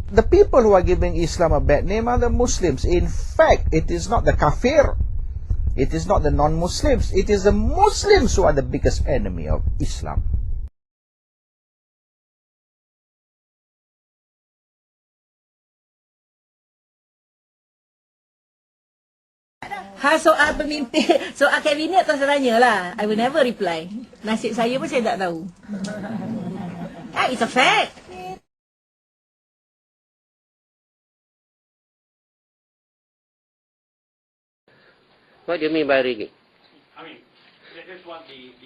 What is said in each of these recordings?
The people who are giving Islam a bad name are the Muslims. In fact, it is not the kafir. It is not the non-Muslims. It is the Muslims who are the biggest enemy of Islam. Soal pemimpin, soal kabinet terserahnya lah. I will never reply. Nasib saya pun saya tak tahu. It's a fact. What do you mean by rigging? I mean, that's what the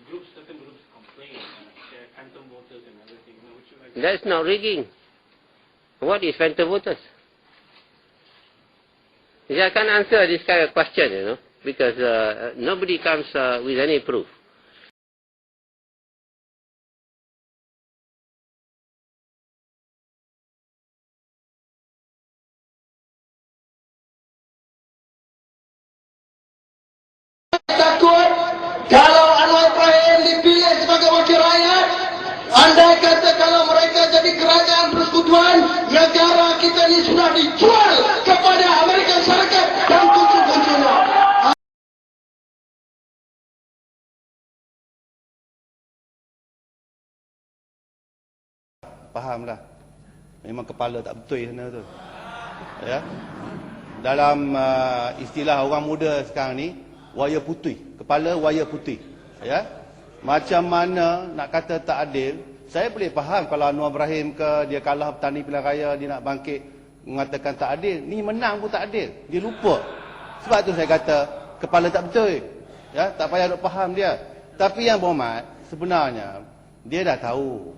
groups, certain groups complain, phantom voters and everything. Which you like That's not rigging. What is phantom voters? I can't answer this kind of question, because nobody comes with any proof. Takut kalau Anwar Ibrahim dipilih sebagai wakil rakyat, andai kata kalau mereka jadi kerajaan persekutuan, negara kita ini sudah dijual kepada Amerika Syarikat dan cucu-cucunya. Fahamlah, memang kepala tak betul sana tu. Ya, dalam istilah orang muda sekarang ni, wayar putih, kepala wayar putih. Ya, macam mana nak kata tak adil? Saya boleh faham kalau Anwar Ibrahim ke dia kalah petani pilihan raya, dia nak bangkit mengatakan tak adil. Ni menang pun tak adil, dia lupa. Sebab tu saya kata kepala tak betul. Ya, tak payah nak faham dia. Tapi yang berhormat, sebenarnya dia dah tahu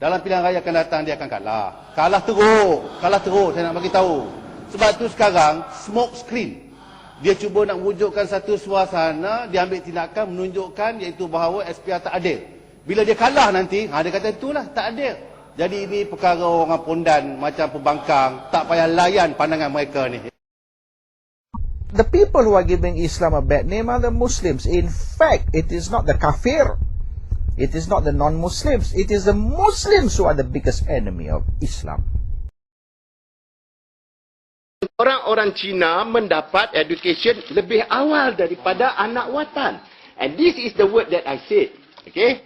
dalam pilihan raya akan datang dia akan kalah. Kalah teruk saya nak bagi tahu. Sebab tu sekarang smoke screen. Dia cuba nak wujudkan satu suasana, dia ambil tindakan menunjukkan iaitu bahawa SPR tak adil. Bila dia kalah nanti, dia kata itulah tak adil. Jadi ini perkara orang pondan macam pembangkang, tak payah layan pandangan mereka ni. The people who are giving Islam a bad name are the Muslims. In fact, it is not the kafir. It is not the non-Muslims. It is the Muslims who are the biggest enemy of Islam. Orang-orang Cina mendapat education lebih awal daripada anak watan. And this is the word that I said. Okay?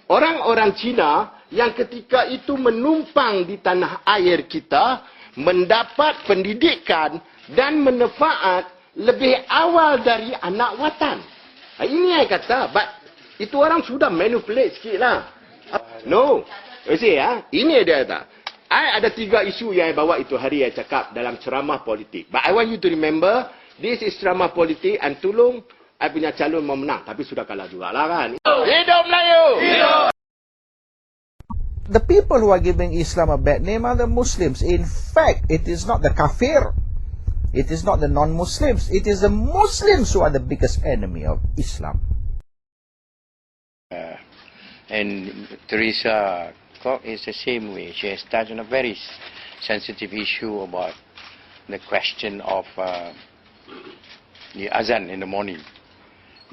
Orang-orang Cina yang ketika itu menumpang di tanah air kita mendapat pendidikan dan manfaat lebih awal dari anak watan. Ini saya kata, but itu orang sudah manipulate sikit lah. No. You see, ini dia kata. I ada 3 isu yang saya bawa itu hari saya cakap dalam ceramah politik. But I want you to remember, this is ceramah politik and tolong I punya calon mau menang. Tapi sudah kalah juga lah kan. Hidup Melayu! Hidup! The people who are giving Islam a bad name are the Muslims. In fact, it is not the kafir. It is not the non-Muslims. It is the Muslims who are the biggest enemy of Islam. And Teresa is the same way. She has touched on a very sensitive issue about the question of the azan in the morning,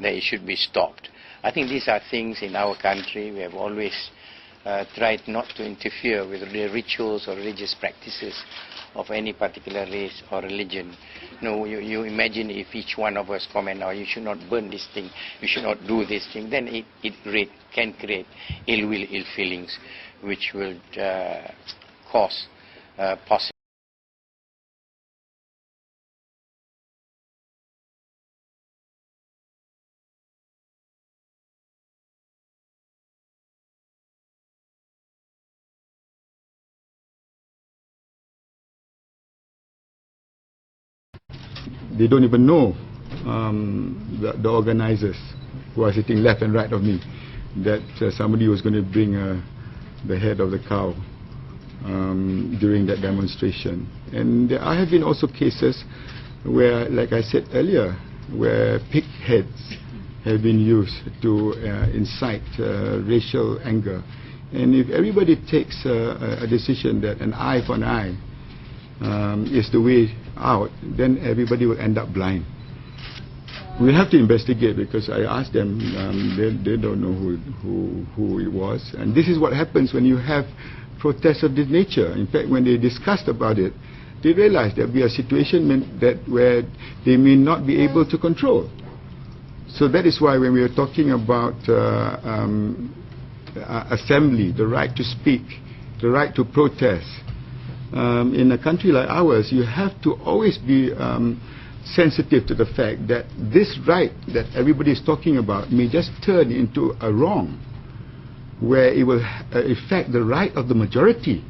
that it should be stopped. I think these are things in our country we have always tried not to interfere with the rituals or religious practices of any particular race or religion. No, you imagine if each one of us comment, "Oh, you should not burn this thing, you should not do this thing," then it can create ill will, ill feelings, which will cause possible. They don't even know the organizers who are sitting left and right of me that somebody was going to bring the head of the cow during that demonstration. And there have been also cases where, like I said earlier, where pig heads have been used to incite racial anger. And if everybody takes a decision that an eye for an eye is the way out, then everybody will end up blind. We'll have to investigate, because I asked them, they don't know who it was. And this is what happens when you have protests of this nature. In fact, when they discussed about it, they realized there will be a situation where they may not be able to control. So that is why when we are talking about assembly, the right to speak, the right to protest, in a country like ours, you have to always be sensitive to the fact that this right that everybody is talking about may just turn into a wrong, where it will affect the right of the majority.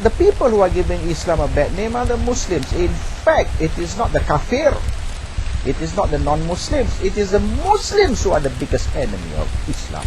The people who are giving Islam a bad name are the Muslims. In fact, it is not the kafir. It is not the non-Muslims. It is the Muslims who are the biggest enemy of Islam.